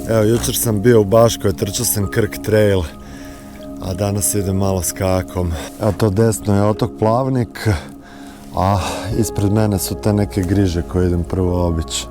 Evo, jučer sam bio u Baškoj, trčao sam Krk trail, a danas idem malo s kajakom. Evo, to desno je otok Plavnik, a ispred mene su te neke griže koje idem prvo obići.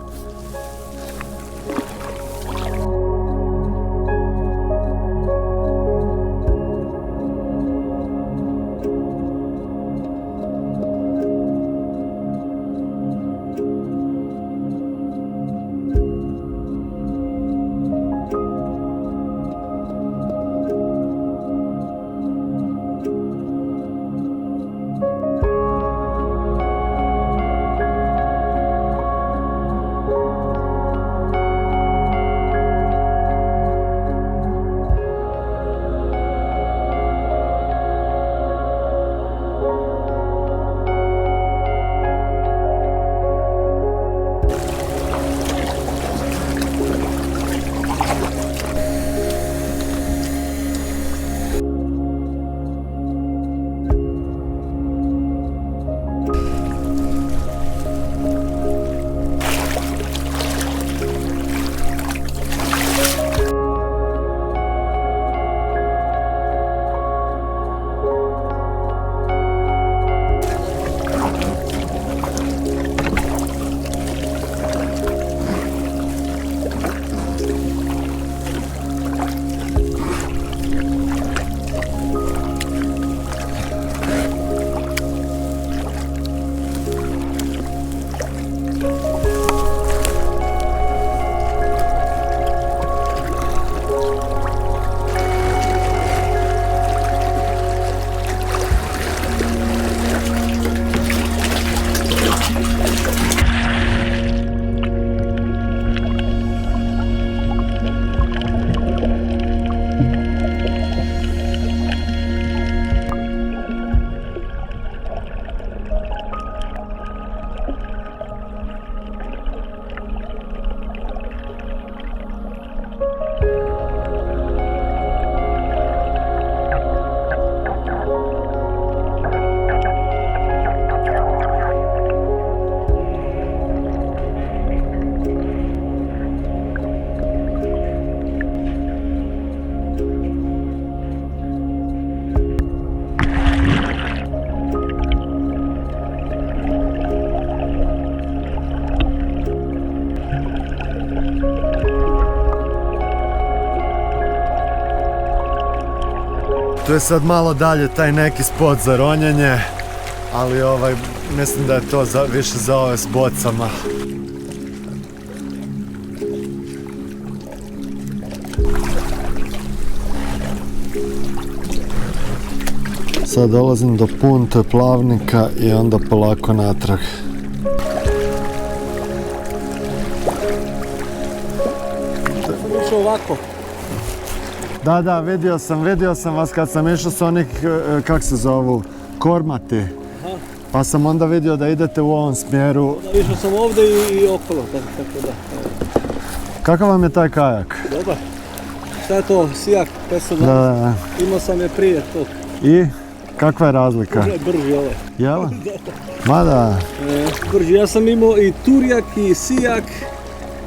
Tu je sad malo dalje taj neki spot za ronjenje, ali mislim da je to više za ove s bocama. Sad dolazim do punte Plavnika i onda polako natrag. Ovako. Da, vidio sam vas kad sam išao s onih, kak se zovu, Kormati. Aha. Pa sam onda vidio da idete u ovom smjeru. Da, išao sam ovdje i okolo, tako da. Kakav vam je taj kajak? Dobar. Šta je to? Sijak, 500 dana. Da. Imao sam je prije tog. I? Kakva je razlika? Brži ovaj. Jel? Ma da. Brži, ja sam imao i Turjak i Sijak.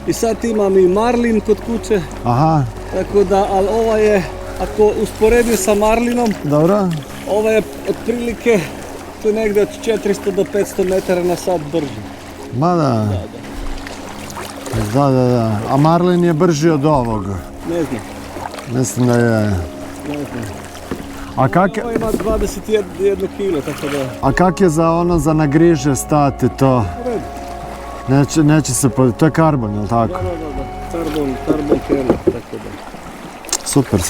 I sad imam i Marlin kod kuće. Aha. Tako da, ali ova je, ako usporedim sa Marlinom, dobro. Ova je otprilike tu negdje od 400 do 500 metara na sat brži. Ma da. Da. A Marlin je brži od ovog? Ne znam. Mislim da je. Ne znam. A kak je? Ovo ima 21 kilo, tako da. A kak je za ono za na griže stati to? U redu. Neće se to je karbon, jel tako? Da. Karbon kernel, tako da. Super.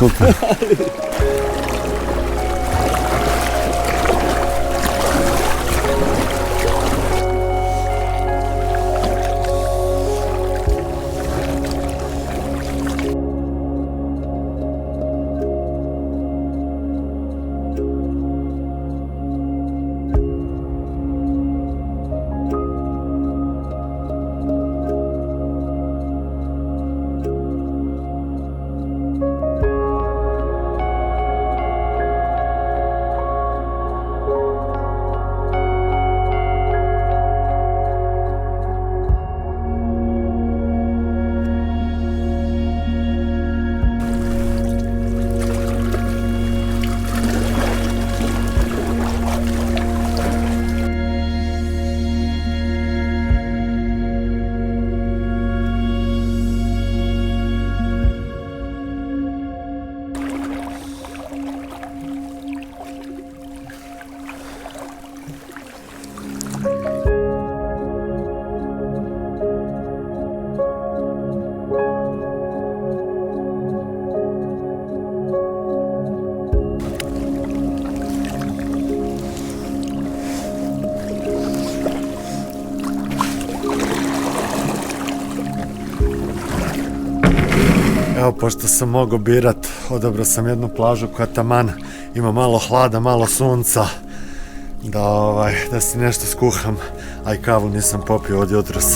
Evo, pošto sam mogao birat, odabrao sam jednu plažu koja taman ima malo hlada, malo sunca, da si nešto skuham, a i kavu nisam popio od jutros.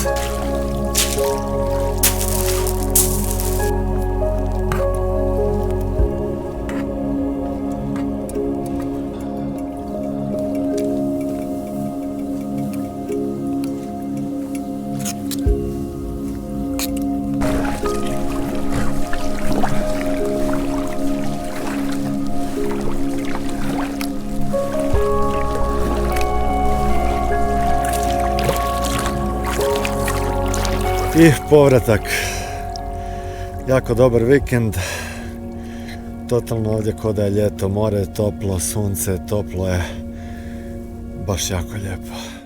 I povratak. Jako dobar vikend. Totalno ovdje ko da je ljeto, more je toplo, sunce je toplo, je baš jako lijepo.